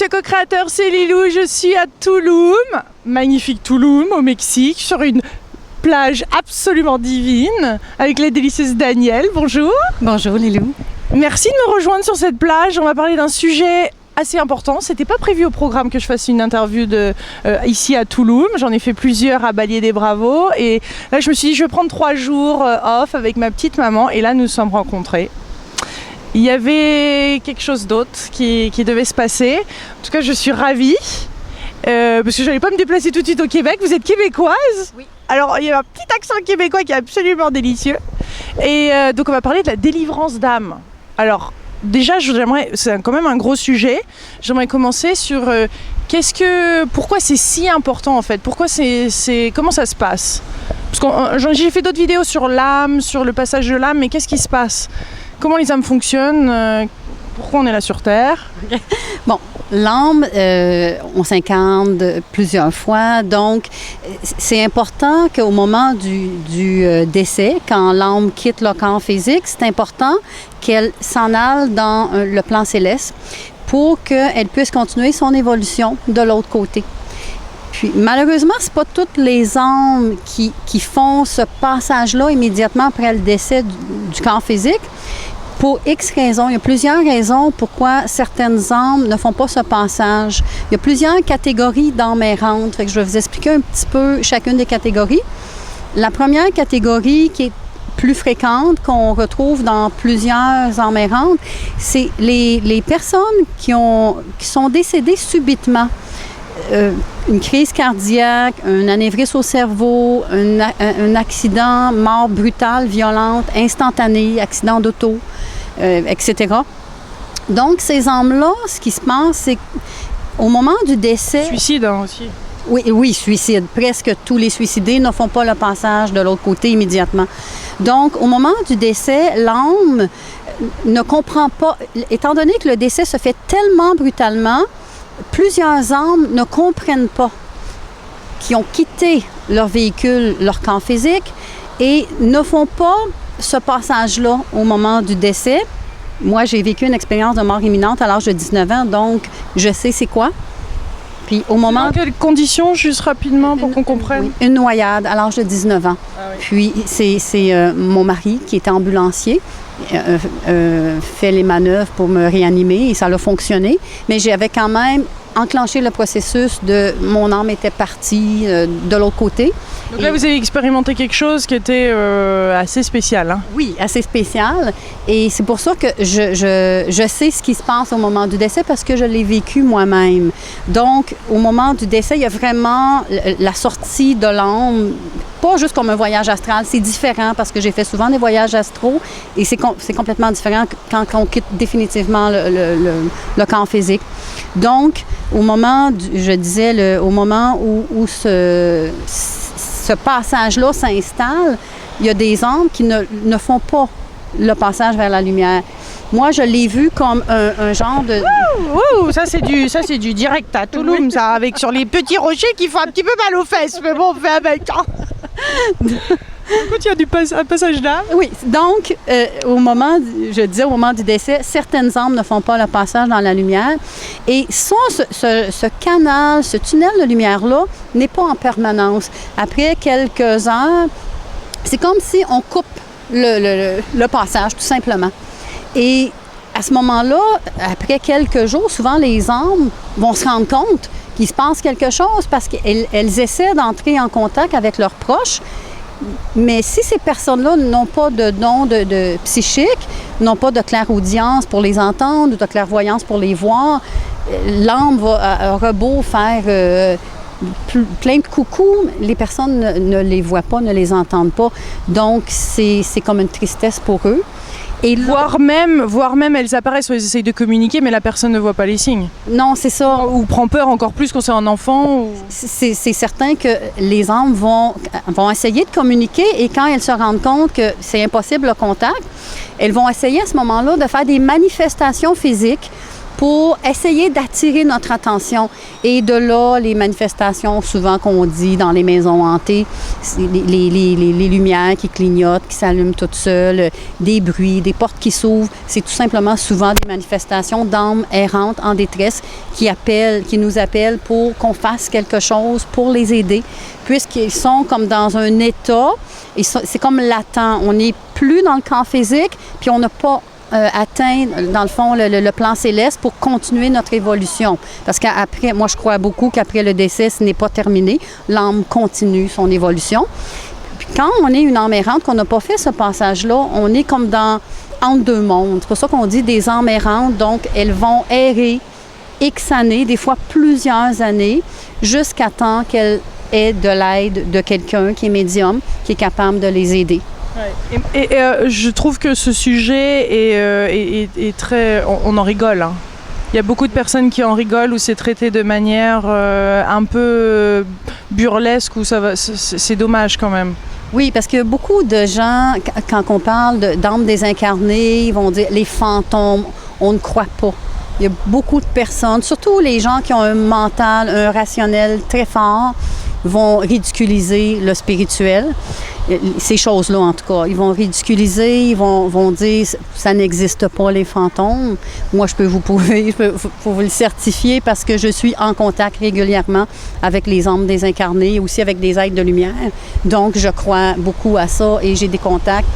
ce co-créateur, c'est Lilou. Je suis à Tulum, magnifique Tulum au Mexique, sur une plage absolument divine, avec la délicieuse Danielle. Bonjour. Bonjour Lilou. Merci de me rejoindre sur cette plage. On va parler d'un sujet assez important. C'était pas prévu au programme que je fasse une interview ici à Tulum. J'en ai fait plusieurs à Balier des Bravos. Et là, je me suis dit, je vais prendre 3 jours off avec ma petite maman. Et là, nous nous sommes rencontrés. Il y avait quelque chose d'autre qui devait se passer. En tout cas, je suis ravie. Parce que je n'allais pas me déplacer tout de suite au Québec. Vous êtes québécoise ? Oui. Alors, il y a un petit accent québécois qui est absolument délicieux. Et donc, on va parler de la délivrance d'âme. Alors, déjà, c'est quand même un gros sujet. J'aimerais commencer sur pourquoi c'est si important en fait. Comment ça se passe ? Parce que j'ai fait d'autres vidéos sur l'âme, sur le passage de l'âme, mais qu'est-ce qui se passe ? Comment les âmes fonctionnent ? Pourquoi on est là sur Terre ? Bon, l'âme, on s'incarne plusieurs fois, donc c'est important qu'au moment du décès, quand l'âme quitte le corps physique, c'est important qu'elle s'en aille dans le plan céleste pour qu'elle puisse continuer son évolution de l'autre côté. Puis, malheureusement, c'est pas toutes les âmes qui font ce passage-là immédiatement après le décès du corps physique. Pour X raisons. Il y a plusieurs raisons pourquoi certaines âmes ne font pas ce passage. Il y a plusieurs catégories d'âmes errantes. Je vais vous expliquer un petit peu chacune des catégories. La première catégorie qui est plus fréquente, qu'on retrouve dans plusieurs âmes errantes, c'est les personnes qui sont décédées subitement. Une crise cardiaque, un anévrisme au cerveau, un accident, mort brutale, violente, instantanée, accident d'auto, etc. Donc, ces âmes-là, ce qui se passe, c'est qu'au moment du décès... Suicide aussi. Oui, suicide. Presque tous les suicidés ne font pas le passage de l'autre côté immédiatement. Donc, au moment du décès, l'âme ne comprend pas... Étant donné que le décès se fait tellement brutalement, plusieurs âmes ne comprennent pas qui ont quitté leur véhicule, leur corps physique et ne font pas ce passage-là au moment du décès. Moi, j'ai vécu une expérience de mort imminente à l'âge de 19 ans, donc je sais c'est quoi. Puis au moment... Dans quelles conditions, juste rapidement, pour qu'on comprenne? Une noyade à l'âge de 19 ans. Ah oui. Puis c'est mon mari qui était ambulancier. Fait les manœuvres pour me réanimer et ça a fonctionné. Mais j'avais quand même enclenché le processus de mon âme était partie de l'autre côté. Donc là, vous avez expérimenté quelque chose qui était assez spécial. Hein? Oui, assez spécial. Et c'est pour ça que je sais ce qui se passe au moment du décès parce que je l'ai vécu moi-même. Donc, au moment du décès, il y a vraiment la sortie de l'âme, pas juste comme un voyage astral, c'est différent parce que j'ai fait souvent des voyages astraux et c'est complètement différent quand on quitte définitivement le corps physique. Donc, au moment, au moment où ce passage-là s'installe, il y a des âmes qui ne font pas le passage vers la lumière. Moi, je l'ai vu comme un genre de... Ouh, ça c'est du direct à Tulum, ça, avec sur les petits rochers qui font un petit peu mal aux fesses, mais bon, on fait avec. Écoute, il y a un passage là. Oui, donc, au moment du décès, certaines âmes ne font pas le passage dans la lumière. Et ce canal, ce tunnel de lumière-là n'est pas en permanence. Après quelques heures, c'est comme si on coupe le passage, tout simplement. Et à ce moment-là, après quelques jours, souvent les âmes vont se rendre compte qu'il se passe quelque chose parce qu'elles essaient d'entrer en contact avec leurs proches. Mais si ces personnes-là n'ont pas de don de psychique, n'ont pas de clairaudience pour les entendre ou de clairvoyance pour les voir, l'âme va à beau faire plein de coucous, les personnes ne les voient pas, ne les entendent pas. Donc, c'est comme une tristesse pour eux. Et voire même, elles apparaissent, elles essayent de communiquer, mais la personne ne voit pas les signes. Non, c'est ça. Ou prend peur encore plus quand c'est un enfant. Ou... C'est certain que les âmes vont essayer de communiquer et quand elles se rendent compte que c'est impossible le contact, elles vont essayer à ce moment-là de faire des manifestations physiques pour essayer d'attirer notre attention. Et de là, les manifestations, souvent qu'on dit dans les maisons hantées, les lumières qui clignotent, qui s'allument toutes seules, des bruits, des portes qui s'ouvrent, c'est tout simplement souvent des manifestations d'âmes errantes en détresse qui nous appellent pour qu'on fasse quelque chose pour les aider, puisqu'ils sont comme dans un état, c'est comme latent. On n'est plus dans le camp physique, puis on n'a pas atteint, dans le fond, le plan céleste pour continuer notre évolution. Parce qu'après, moi, je crois beaucoup qu'après le décès, ce n'est pas terminé. L'âme continue son évolution. Puis quand on est une âme errante, qu'on n'a pas fait ce passage-là, on est comme entre deux mondes. C'est pour ça qu'on dit des âmes errantes. Donc, elles vont errer X années, des fois plusieurs années, jusqu'à temps qu'elles aient de l'aide de quelqu'un qui est médium, qui est capable de les aider. Ouais. Et je trouve que ce sujet est très... On en rigole. Hein. Il y a beaucoup de personnes qui en rigolent où c'est traité de manière un peu burlesque, où c'est dommage quand même. Oui, parce que beaucoup de gens, quand on parle d'âmes désincarnées, ils vont dire les fantômes, on ne croit pas. Il y a beaucoup de personnes, surtout les gens qui ont un mental, un rationnel très fort, vont ridiculiser le spirituel. Ces choses-là, en tout cas. Ils vont ridiculiser, ils vont dire « ça n'existe pas, les fantômes ». Moi, je peux vous prouver, je peux vous le certifier parce que je suis en contact régulièrement avec les âmes désincarnées, aussi avec des êtres de lumière. Donc, je crois beaucoup à ça et j'ai des contacts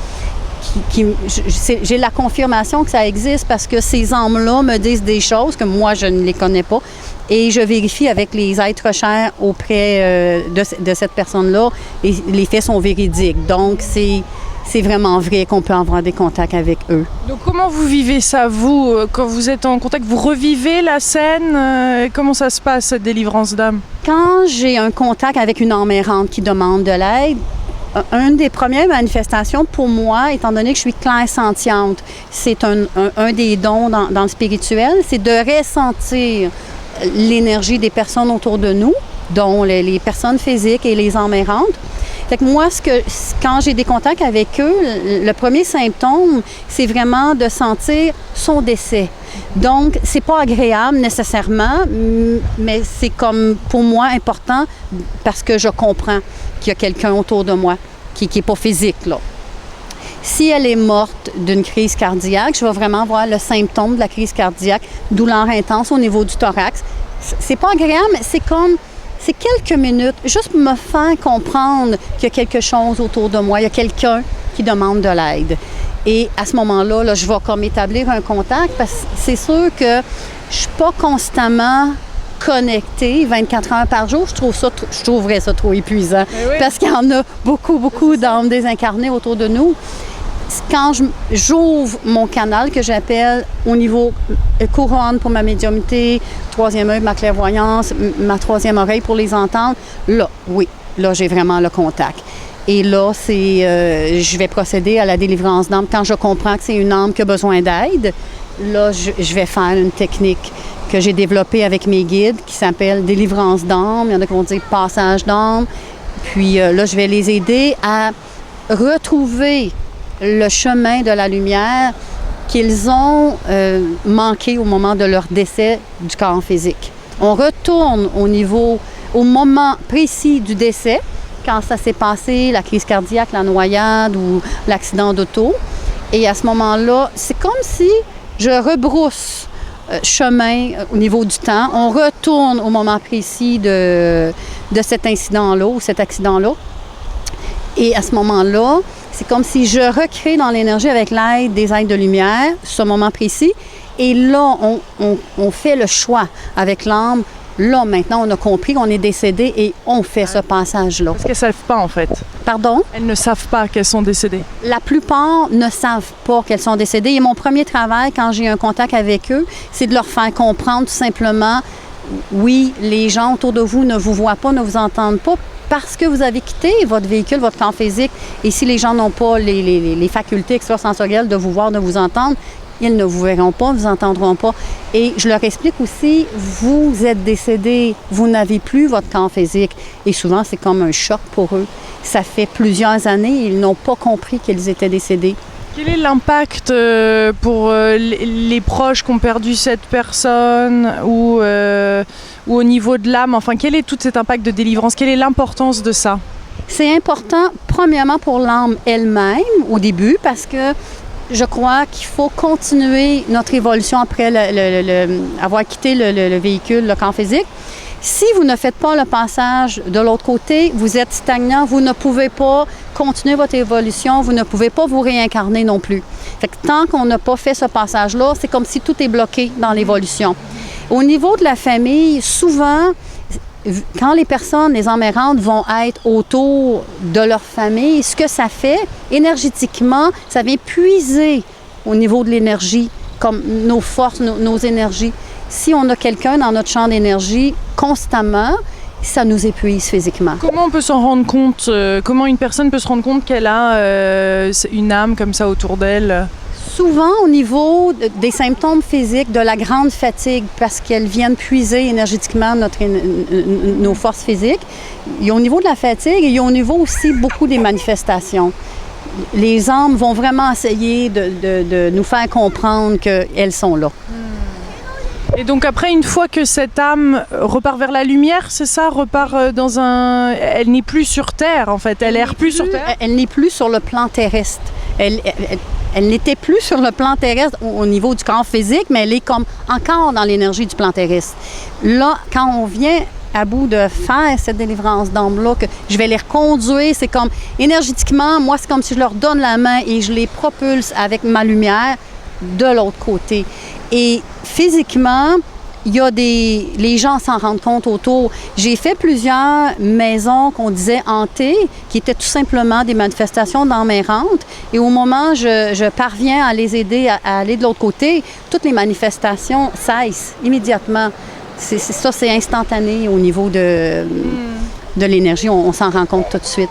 j'ai la confirmation que ça existe parce que ces âmes-là me disent des choses que moi, je ne les connais pas. Et je vérifie avec les êtres chers auprès de cette personne-là et les faits sont véridiques. Donc, c'est vraiment vrai qu'on peut avoir des contacts avec eux. Donc, comment vous vivez ça, vous, quand vous êtes en contact? Vous revivez la scène? Comment ça se passe, cette délivrance d'âme? Quand j'ai un contact avec une âme errante qui demande de l'aide, une des premières manifestations pour moi, étant donné que je suis clairsentiente, c'est un des dons dans le spirituel, c'est de ressentir l'énergie des personnes autour de nous, dont les personnes physiques et les âmes errantes. Fait que moi, quand j'ai des contacts avec eux, le premier symptôme, c'est vraiment de sentir son décès. Donc, c'est pas agréable nécessairement, mais c'est comme, pour moi, important parce que je comprends qu'il y a quelqu'un autour de moi qui n'est pas physique, là. Si elle est morte d'une crise cardiaque, je vais vraiment voir le symptôme de la crise cardiaque, douleur intense au niveau du thorax. C'est pas agréable, mais c'est quelques minutes, juste me faire comprendre qu'il y a quelque chose autour de moi, il y a quelqu'un qui demande de l'aide. Et à ce moment-là, là, je vais comme établir un contact parce que c'est sûr que je suis pas constamment connectée 24 heures par jour. Je trouverais ça trop épuisant parce qu'il y en a beaucoup d'âmes désincarnées autour de nous. Quand j'ouvre mon canal que j'appelle au niveau couronne pour ma médiumnité, troisième œil, ma clairvoyance, ma troisième oreille pour les entendre, là, j'ai vraiment le contact. Et là, je vais procéder à la délivrance d'âme. Quand je comprends que c'est une âme qui a besoin d'aide, là, je vais faire une technique que j'ai développée avec mes guides qui s'appelle délivrance d'âme. Il y en a qui vont dire passage d'âme. Puis là, je vais les aider à retrouver le chemin de la lumière qu'ils ont manqué au moment de leur décès du corps physique. On retourne au moment précis du décès, quand ça s'est passé, la crise cardiaque, la noyade ou l'accident d'auto. Et à ce moment-là, c'est comme si je rebrousse chemin au niveau du temps. On retourne au moment précis de cet incident-là ou cet accident-là. Et à ce moment-là, c'est comme si je recrée dans l'énergie avec l'aide des êtres de lumière, ce moment précis. Et là, on fait le choix avec l'âme. Là, maintenant, on a compris qu'on est décédé et on fait ce passage-là. Parce qu'elles ne savent pas, en fait. Pardon? Elles ne savent pas qu'elles sont décédées. La plupart ne savent pas qu'elles sont décédées. Et mon premier travail, quand j'ai un contact avec eux, c'est de leur faire comprendre tout simplement, oui, les gens autour de vous ne vous voient pas, ne vous entendent pas, parce que vous avez quitté votre véhicule, votre corps physique. Et si les gens n'ont pas les facultés extrasensorielles de vous voir, de vous entendre, ils ne vous verront pas, vous entendront pas. Et je leur explique aussi, vous êtes décédé, vous n'avez plus votre corps physique. Et souvent, c'est comme un choc pour eux. Ça fait plusieurs années, ils n'ont pas compris qu'ils étaient décédés. Quel est l'impact pour les proches qui ont perdu cette personne ou au niveau de l'âme? Enfin, quel est tout cet impact de délivrance? Quelle est l'importance de ça? C'est important, premièrement, pour l'âme elle-même au début, parce que je crois qu'il faut continuer notre évolution après avoir quitté le véhicule, le corps physique. Si vous ne faites pas le passage de l'autre côté, vous êtes stagnant, vous ne pouvez pas continuer votre évolution, vous ne pouvez pas vous réincarner non plus. Fait que tant qu'on n'a pas fait ce passage-là, c'est comme si tout est bloqué dans l'évolution. Au niveau de la famille, souvent, quand les personnes, les âmes errantes vont être autour de leur famille, ce que ça fait, énergétiquement, ça vient puiser au niveau de l'énergie, comme nos forces, nos énergies. Si on a quelqu'un dans notre champ d'énergie constamment, ça nous épuise physiquement. Comment on peut s'en rendre compte? Comment une personne peut se rendre compte qu'elle a une âme comme ça autour d'elle? Souvent, au niveau des symptômes physiques, de la grande fatigue, parce qu'elles viennent puiser énergétiquement nos forces physiques. Il y a au niveau de la fatigue et il y a au niveau aussi beaucoup des manifestations. Les âmes vont vraiment essayer de nous faire comprendre qu'elles sont là. Et donc après, une fois que cette âme repart vers la lumière, c'est ça? Repart dans un... Elle n'est plus sur Terre, en fait. Elle erre plus sur Terre? Elle n'est plus sur le plan terrestre. Elle n'était plus sur le plan terrestre au niveau du corps physique, mais elle est comme encore dans l'énergie du plan terrestre. Là, quand on vient à bout de faire cette délivrance d'âme-là, que je vais les reconduire, c'est comme énergétiquement, moi, c'est comme si je leur donne la main et je les propulse avec ma lumière de l'autre côté. Et physiquement, il y a les gens s'en rendent compte autour. J'ai fait plusieurs maisons qu'on disait hantées, qui étaient tout simplement des manifestations d'âmes errantes. Et au moment où je parviens à les aider à aller de l'autre côté, toutes les manifestations cessent immédiatement. C'est instantané au niveau de l'énergie. On s'en rend compte tout de suite.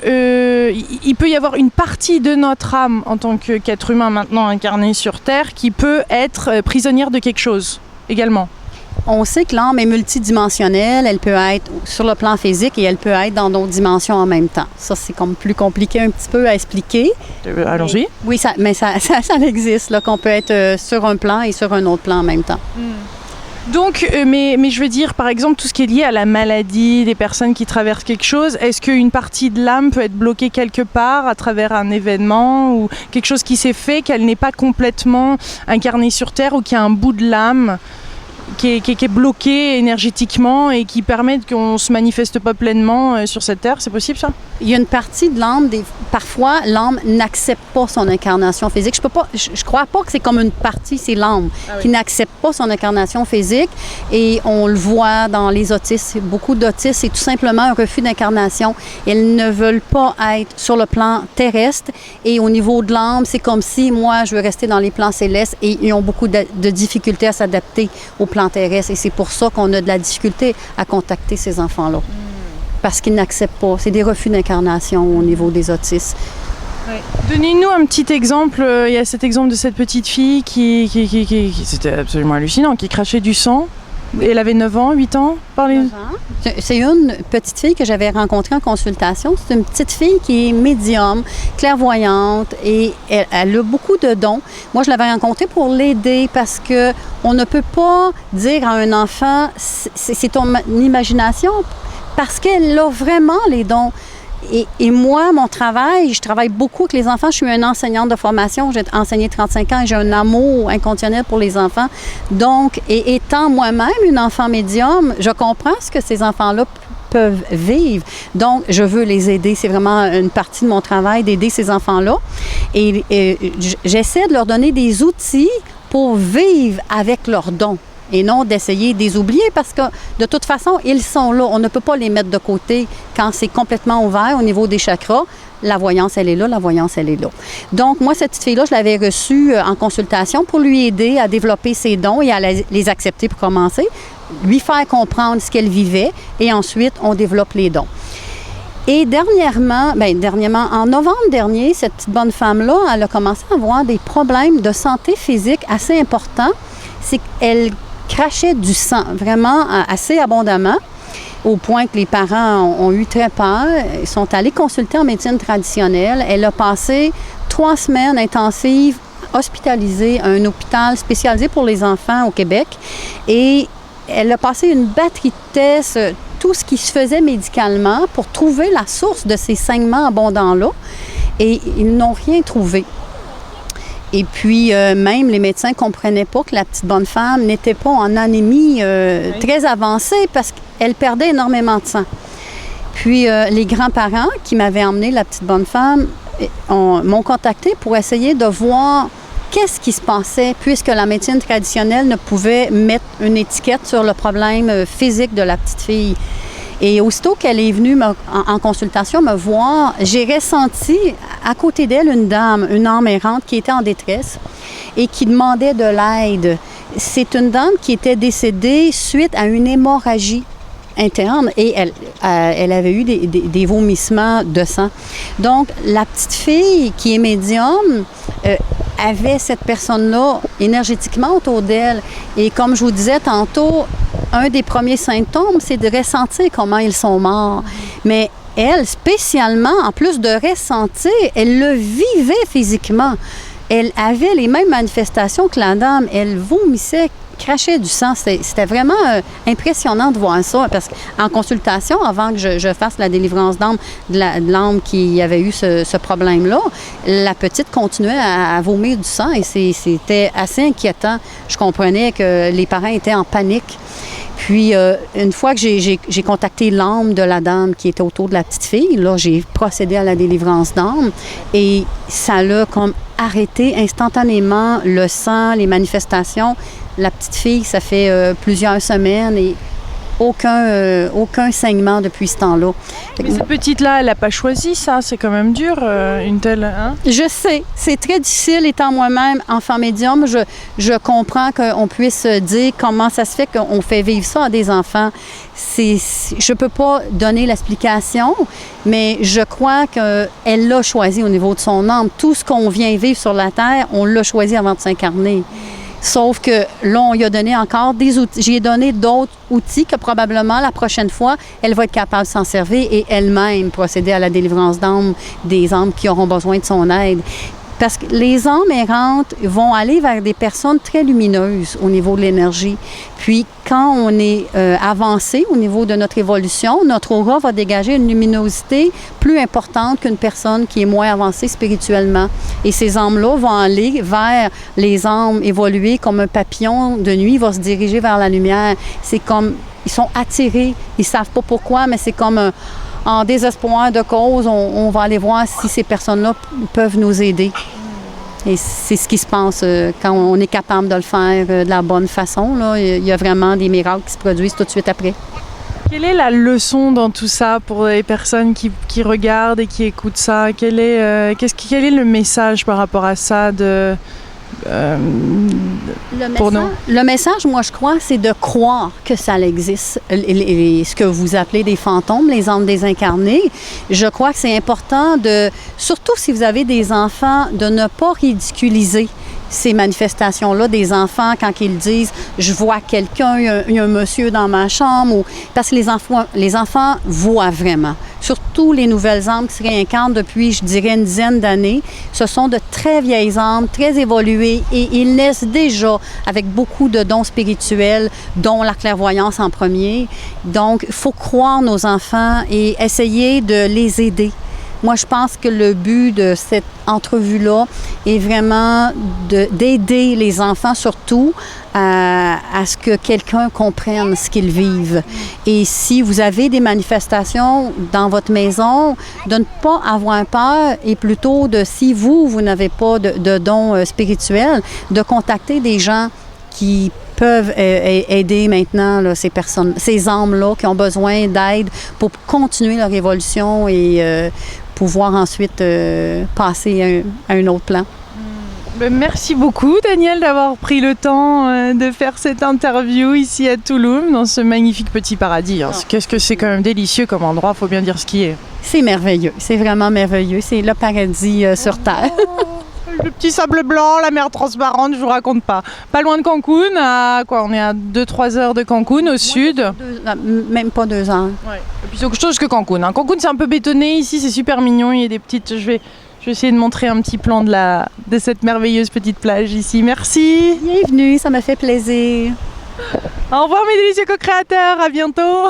Il peut y avoir une partie de notre âme en tant qu'être humain maintenant incarné sur Terre qui peut être prisonnière de quelque chose également. On sait que l'âme est multidimensionnelle, elle peut être sur le plan physique et elle peut être dans d'autres dimensions en même temps. Ça, c'est comme plus compliqué un petit peu à expliquer. Allons-y. Oui, ça existe, là, qu'on peut être sur un plan et sur un autre plan en même temps. Donc, mais je veux dire, par exemple, tout ce qui est lié à la maladie, des personnes qui traversent quelque chose, est-ce qu'une partie de l'âme peut être bloquée quelque part à travers un événement ou quelque chose qui s'est fait, qu'elle n'est pas complètement incarnée sur Terre ou qu'il y a un bout de l'âme qui est bloqué énergétiquement et qui permet qu'on ne se manifeste pas pleinement sur cette Terre? C'est possible, ça? Il y a une partie de l'âme, parfois, l'âme n'accepte pas son incarnation physique. Je crois pas que c'est comme une partie, c'est l'âme qui n'accepte pas son incarnation physique. Et on le voit dans les autistes. Beaucoup d'autistes, c'est tout simplement un refus d'incarnation. Ils ne veulent pas être sur le plan terrestre. Et au niveau de l'âme, c'est comme si, moi, je veux rester dans les plans célestes et ils ont beaucoup de difficultés à s'adapter au plan terrestre. Et c'est pour ça qu'on a de la difficulté à contacter ces enfants-là. Parce qu'ils n'acceptent pas. C'est des refus d'incarnation au niveau des autistes. Oui. Donnez-nous un petit exemple. Il y a cet exemple de cette petite fille qui c'était absolument hallucinant, qui crachait du sang. Elle avait 9 ans, 8 ans? C'est une petite fille que j'avais rencontrée en consultation. C'est une petite fille qui est médium, clairvoyante et elle a beaucoup de dons. Moi, je l'avais rencontrée pour l'aider parce que on ne peut pas dire à un enfant « c'est ton imagination » parce qu'elle a vraiment les dons. Et moi, mon travail, je travaille beaucoup avec les enfants. Je suis une enseignante de formation. J'ai enseigné 35 ans et j'ai un amour inconditionnel pour les enfants. Donc, et étant moi-même une enfant médium, je comprends ce que ces enfants-là peuvent vivre. Donc, je veux les aider. C'est vraiment une partie de mon travail d'aider ces enfants-là. Et j'essaie de leur donner des outils pour vivre avec leurs dons. Et non d'essayer de les oublier parce que de toute façon, ils sont là. On ne peut pas les mettre de côté quand c'est complètement ouvert au niveau des chakras. La voyance, elle est là, la voyance, elle est là. Donc, moi, cette petite fille-là, je l'avais reçue en consultation pour lui aider à développer ses dons et à les accepter pour commencer, lui faire comprendre ce qu'elle vivait et ensuite, on développe les dons. Et dernièrement, en novembre dernier, cette petite bonne femme-là, elle a commencé à avoir des problèmes de santé physique assez importants. C'est qu'elle crachait du sang, vraiment assez abondamment, au point que les parents ont eu très peur. Ils sont allés consulter en médecine traditionnelle. Elle a passé 3 semaines intensives hospitalisée à un hôpital spécialisé pour les enfants au Québec. Et elle a passé une batterie de tests, tout ce qui se faisait médicalement pour trouver la source de ces saignements abondants-là. Et ils n'ont rien trouvé. Et puis, même les médecins ne comprenaient pas que la petite bonne femme n'était pas en anémie très avancée parce qu'elle perdait énormément de sang. Puis, les grands-parents qui m'avaient emmené la petite bonne femme m'ont contacté pour essayer de voir qu'est-ce qui se passait puisque la médecine traditionnelle ne pouvait mettre une étiquette sur le problème physique de la petite fille. Et aussitôt qu'elle est venue en consultation me voir, j'ai ressenti à côté d'elle une âme errante qui était en détresse et qui demandait de l'aide. C'est une dame qui était décédée suite à une hémorragie interne et elle avait eu des vomissements de sang. Donc, la petite fille qui est médium avait cette personne-là énergétiquement autour d'elle. Et comme je vous disais tantôt, un des premiers symptômes, c'est de ressentir comment ils sont morts. Mais elle, spécialement, en plus de ressentir, elle le vivait physiquement. Elle avait les mêmes manifestations que la dame. Elle vomissait, crachait du sang. C'était vraiment impressionnant de voir ça. Parce qu'en consultation, avant que je fasse la délivrance d'âme de l'âme qui avait eu ce problème-là, la petite continuait à vomir du sang et c'était assez inquiétant. Je comprenais que les parents étaient en panique. Puis, une fois que j'ai contacté l'âme de la dame qui était autour de la petite fille, là, j'ai procédé à la délivrance d'âme et ça l'a comme arrêté instantanément le sang, les manifestations. La petite fille, ça fait plusieurs semaines et aucun saignement depuis ce temps-là. Mais cette petite-là, elle n'a pas choisi ça. C'est quand même dur, une telle... Hein? Je sais. C'est très difficile, étant moi-même enfant médium. Je comprends qu'on puisse dire comment ça se fait qu'on fait vivre ça à des enfants. Je ne peux pas donner l'explication, mais je crois qu'elle l'a choisi au niveau de son âme. Tout ce qu'on vient vivre sur la Terre, on l'a choisi avant de s'incarner. Sauf que là, on lui a donné encore des outils. J'ai donné d'autres outils que probablement la prochaine fois, elle va être capable de s'en servir et elle-même procéder à la délivrance d'âme des âmes qui auront besoin de son aide. Parce que les âmes errantes vont aller vers des personnes très lumineuses au niveau de l'énergie. Puis, quand on est avancé au niveau de notre évolution, notre aura va dégager une luminosité plus importante qu'une personne qui est moins avancée spirituellement. Et ces âmes-là vont aller vers les âmes évoluées comme un papillon de nuit va se diriger vers la lumière. C'est comme, ils sont attirés, ils ne savent pas pourquoi, mais c'est comme en désespoir de cause, on va aller voir si ces personnes-là peuvent nous aider. Et c'est ce qui se passe quand on est capable de le faire de la bonne façon. Là. Il y a vraiment des miracles qui se produisent tout de suite après. Quelle est la leçon dans tout ça pour les personnes qui regardent et qui écoutent ça? Quel est le message par rapport à ça pour nous? Le message, moi, je crois, c'est de croire que ça existe. Ce que vous appelez des fantômes, les âmes désincarnées, je crois que c'est important surtout si vous avez des enfants, de ne pas ridiculiser ces manifestations-là des enfants quand ils disent « je vois quelqu'un, il y a un monsieur dans ma chambre » parce que les enfants voient vraiment. Surtout les nouvelles âmes qui se réincarnent depuis, je dirais, une dizaine d'années. Ce sont de très vieilles âmes, très évoluées et ils naissent déjà avec beaucoup de dons spirituels, dont la clairvoyance en premier. Donc, il faut croire nos enfants et essayer de les aider. Moi, je pense que le but de cette entrevue-là est vraiment d'aider les enfants, surtout, à ce que quelqu'un comprenne ce qu'ils vivent. Et si vous avez des manifestations dans votre maison, de ne pas avoir peur et plutôt si vous n'avez pas de dons spirituels, de contacter des gens qui peuvent aider maintenant là, ces âmes-là qui ont besoin d'aide pour continuer leur évolution et pouvoir ensuite passer à un autre plan. Merci beaucoup, Danielle, d'avoir pris le temps de faire cette interview ici à Touloum, dans ce magnifique petit paradis. Hein. Qu'est-ce que c'est quand même délicieux comme endroit, il faut bien dire ce qui est. C'est merveilleux, c'est vraiment merveilleux. C'est le paradis sur Terre. Le petit sable blanc, la mer transparente, je vous raconte pas. Pas loin de Cancun, on est à 2-3 heures de Cancun, au sud. Même pas 2 heures. Ouais. Et puis c'est autre chose que Cancun. Hein. Cancun, c'est un peu bétonné, ici c'est super mignon, il y a des petites... Je Je vais essayer de montrer un petit plan de cette merveilleuse petite plage ici. Merci. Bienvenue, ça m'a fait plaisir. Au revoir mes délicieux co-créateurs, à bientôt.